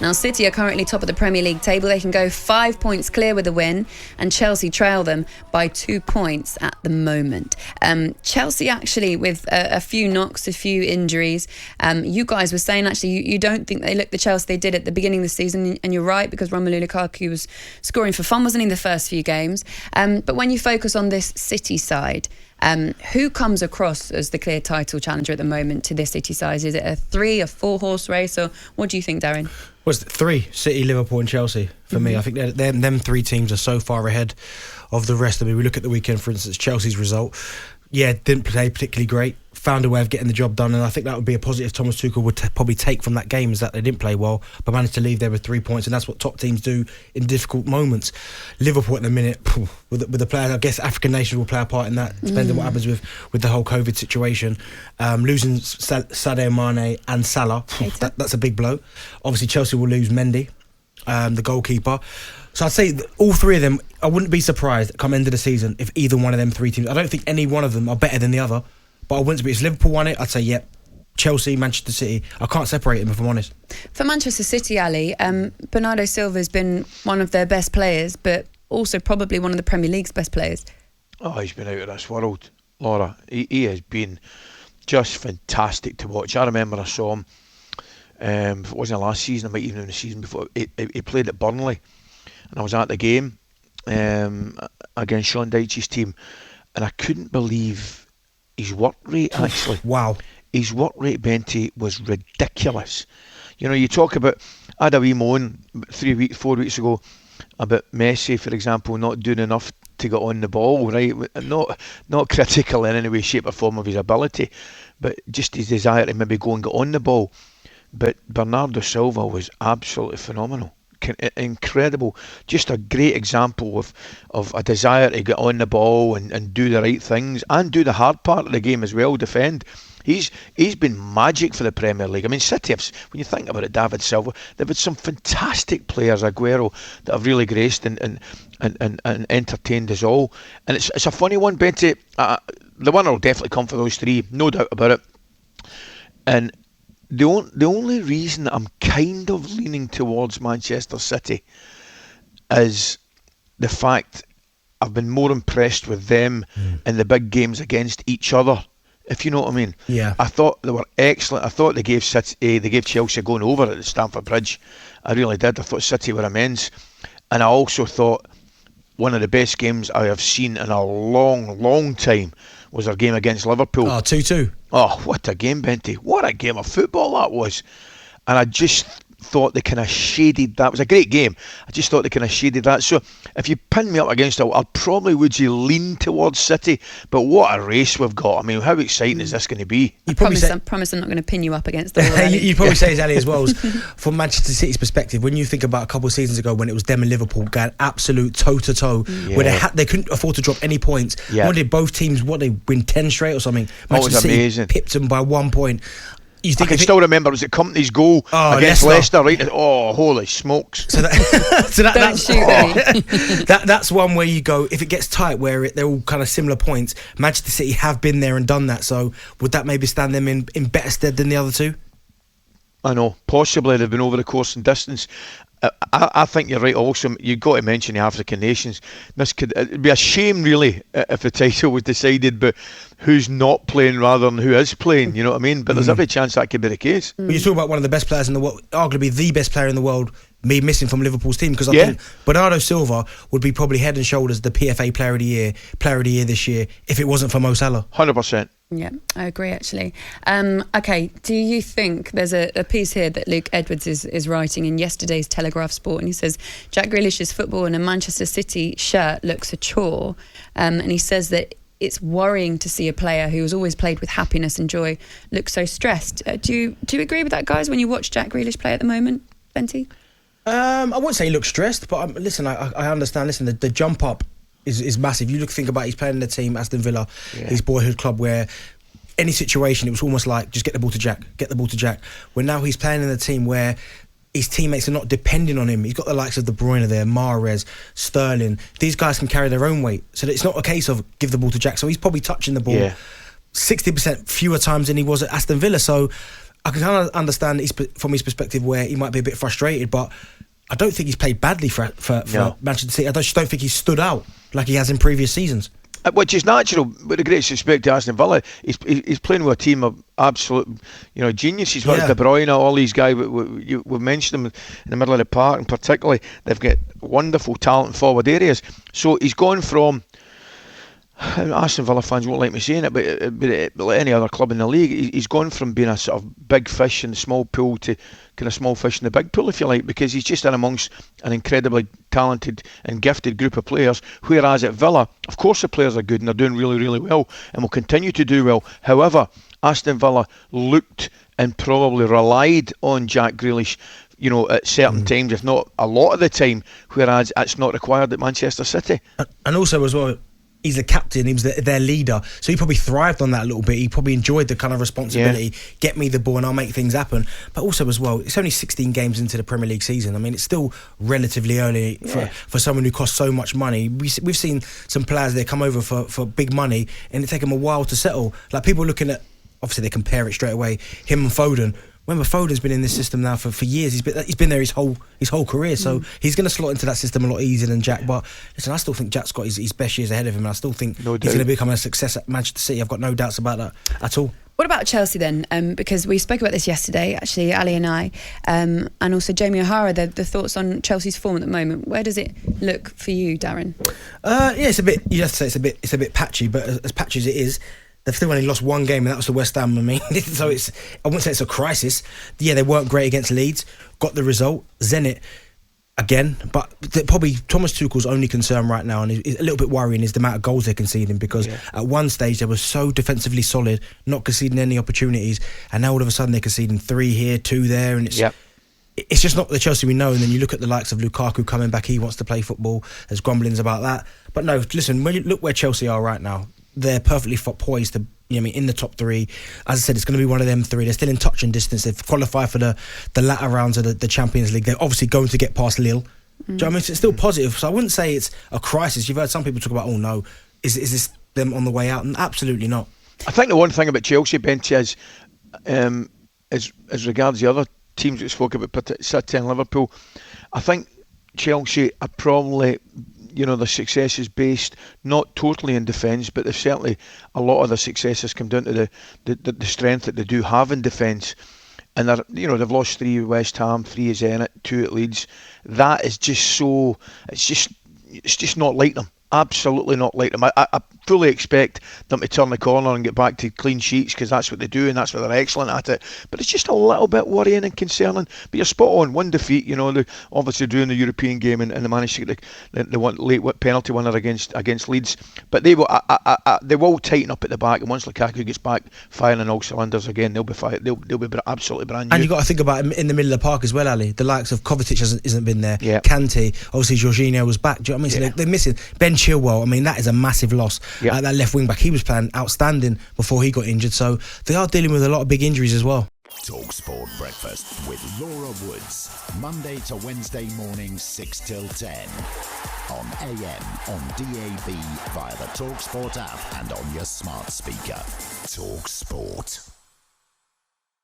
Now, City are currently top of the Premier League table. They can go 5 points clear with a win, and Chelsea trail them by 2 points at the moment. Chelsea actually with a few knocks, a few injuries. You guys were saying actually you don't think they look the Chelsea they did at the beginning of the season, and you're right, because Romelu Lukaku was scoring for fun, wasn't he, in the first few games? But when you focus on this City side, who comes across as the clear title challenger at the moment to this City side? Is it a 3 or 4 horse race, or what do you think, Darren? Well, it's 3: City, Liverpool and Chelsea for me. I think them 3 teams are so far ahead of the rest. I mean, we look at the weekend, for instance, Chelsea's result. Yeah, didn't play particularly great, found a way of getting the job done, and I think that would be a positive Thomas Tuchel would probably take from that game, is that they didn't play well but managed to leave there with 3 points, and that's what top teams do in difficult moments. Liverpool at the minute, with the players, I guess African nations will play a part in that, depending on what happens with the whole COVID situation. Losing Sadio Mane and Salah, that's a big blow. Obviously Chelsea will lose Mendy, the goalkeeper. So I'd say all 3 of them, I wouldn't be surprised come end of the season if either one of them 3 teams, I don't think any one of them are better than the other, but I wouldn't be. If Liverpool won it, I'd say, yep, Chelsea, Manchester City. I can't separate them, if I'm honest. For Manchester City, Ali, Bernardo Silva has been one of their best players, but also probably one of the Premier League's best players. Oh, he's been out of this world, Laura. He has been just fantastic to watch. I remember I saw him, if it wasn't last season, it might even have been the season before, he played at Burnley. And I was at the game against Sean Dyche's team, and I couldn't believe his work rate, actually. Wow. His work rate, Benty, was ridiculous. You know, you talk about, I had a wee moan 4 weeks ago about Messi, for example, not doing enough to get on the ball, right? Not critical in any way, shape or form of his ability, but just his desire to maybe go and get on the ball. But Bernardo Silva was absolutely phenomenal. Incredible, just a great example of a desire to get on the ball and do the right things and do the hard part of the game as well, defend. He's been magic for the Premier League. I mean, City, when you think about it, David Silva, they've had some fantastic players, Aguero, that have really graced and entertained us all. And it's a funny one, Benty. The winner will definitely come for those 3, no doubt about it. And the only reason I'm kind of leaning towards Manchester City is the fact I've been more impressed with them in the big games against each other, if you know what I mean. Yeah. I thought they were excellent. I thought they gave Chelsea going over at the Stamford Bridge. I really did. I thought City were immense. And I also thought one of the best games I have seen in a long, long time was our game against Liverpool. 2-2. Oh, what a game, Benty. What a game of football that was. And I just thought they kind of shaded that. It was a great game. I just thought they kind of shaded that. So if you pin me up against it, I probably would lean towards City. But what a race we've got. I mean, how exciting is this going to be? I promise I'm not going to pin you up against the wall. You'd probably say, as Ali as well, from Manchester City's perspective, when you think about a couple of seasons ago when it was them and Liverpool going absolute toe-to-toe, where they couldn't afford to drop any points. What did both teams, they win 10 straight or something? Manchester City amazing. Pipped them by 1 point. I can still remember, was it Company's goal against Leicester, right? Oh, holy smokes. That's one where you go, if it gets tight, where they're all kind of similar points, Manchester City have been there and done that, so would that maybe stand them in better stead than the other 2? I know, possibly they've been over the course and distance. I think you're right also, you've got to mention the African nations. It'd be a shame really if the title was decided but who's not playing rather than who is playing, you know what I mean? But there's every chance that could be the case. But you talk about one of the best players in the world, arguably the best player in the world, me missing from Liverpool's team, because I think Bernardo Silva would be probably head and shoulders the PFA Player of the Year this year if it wasn't for Mo Salah. 100%. Yeah, I agree actually. Okay, do you think there's a piece here that Luke Edwards is writing in yesterday's Telegraph Sport, and he says Jack Grealish's football in a Manchester City shirt looks a chore, and he says that it's worrying to see a player who has always played with happiness and joy look so stressed. Do you agree with that, guys, when you watch Jack Grealish play at the moment, Benty? I wouldn't say he looks stressed, but listen, I understand. Listen, the jump up is massive. You think about he's playing in the team, Aston Villa, his boyhood club, where any situation it was almost like just get the ball to Jack. Where now he's playing in a team where his teammates are not depending on him. He's got the likes of De Bruyne there, Mahrez, Sterling. These guys can carry their own weight, so that it's not a case of give the ball to Jack. So he's probably touching the ball 60% fewer times than he was at Aston Villa. So I can kind of understand from his perspective where he might be a bit frustrated, but I don't think he's played badly for Manchester City. I just don't think he's stood out like he has in previous seasons. Which is natural, with the greatest respect to Aston Villa. He's playing with a team of absolute, geniuses. Well, De Bruyne, all these guys, we've mentioned them in the middle of the park, and particularly they've got wonderful talent in forward areas. So he's gone from, Aston Villa fans won't like me saying it, but like any other club in the league, he's gone from being a sort of big fish in the small pool to kind of small fish in the big pool, if you like, because he's just in amongst an incredibly talented and gifted group of players. Whereas at Villa, of course the players are good and they're doing really, really well and will continue to do well. However, Aston Villa looked and probably relied on Jack Grealish, at certain times, if not a lot of the time, whereas it's not required at Manchester City. And also as well, he's the captain, he was their leader, so he probably thrived on that a little bit. He probably enjoyed the kind of responsibility, get me the ball and I'll make things happen. But also as well, it's only 16 games into the Premier League season. I mean, it's still relatively early for someone who costs so much money. We've seen some players there come over for big money and it take them a while to settle. Like, people looking at, obviously they compare it straight away, him and Foden. Remember, Foden's been in this system now for years. He's been there his whole career, so he's going to slot into that system a lot easier than Jack. But listen, I still think Jack's got his best years ahead of him, and I still think he's going to become a success at Manchester City. I've got no doubts about that at all. What about Chelsea then? Because we spoke about this yesterday, actually, Ali and I, and also Jamie O'Hara, the thoughts on Chelsea's form at the moment. Where does it look for you, Darren? It's a bit. You have to say it's a bit patchy, but as patchy as it is, they've still only lost one game, and that was to West Ham. I mean, so I wouldn't say it's a crisis. Yeah, they weren't great against Leeds, got the result. Zenit again, but probably Thomas Tuchel's only concern right now, and is a little bit worrying, is the amount of goals they're conceding, because at one stage they were so defensively solid, not conceding any opportunities, and now all of a sudden they're conceding 3 here, 2 there, and it's just not the Chelsea we know. And then you look at the likes of Lukaku coming back, he wants to play football. There's grumblings about that, but no, listen, when you look where Chelsea are right now, they're perfectly poised to, in the top 3. As I said, it's going to be one of them 3. They're still in touching distance. They've qualified for the latter rounds of the Champions League. They're obviously going to get past Lille. Do you know what I mean? So it's still positive. So I wouldn't say it's a crisis. You've heard some people talk about, oh no, is this them on the way out? And absolutely not. I think the one thing about Chelsea, Bench, is as regards the other teams that we spoke about, City and Liverpool, I think Chelsea are probably, their success is based not totally in defence, but certainly a lot of their successes come down to the strength that they do have in defence. And they've lost 3 at West Ham, 3 at Zenit, 2 at Leeds. That is just so, it's just not like them. Absolutely not like them. I fully expect them to turn the corner and get back to clean sheets, because that's what they do and that's what they're excellent at it. But it's just a little bit worrying and concerning. But you're spot on. 1 defeat, they're obviously doing the European game and they managed to get the one late penalty winner against Leeds. But they will tighten up at the back, and once Lukaku gets back firing on all cylinders again, they'll be absolutely brand new. And you've got to think about in the middle of the park as well, Ali. The likes of Kovacic hasn't been there. Yeah. Kante, obviously Jorginho was back. Do you know what I mean? So they're missing Ben Chilwell. I mean, that is a massive loss. That left wing back, he was playing outstanding before he got injured. So they are dealing with a lot of big injuries as well. talkSPORT Breakfast with Laura Woods, Monday to Wednesday mornings 6 till 10 on AM, on DAB, via the talkSPORT app and on your smart speaker. talkSPORT.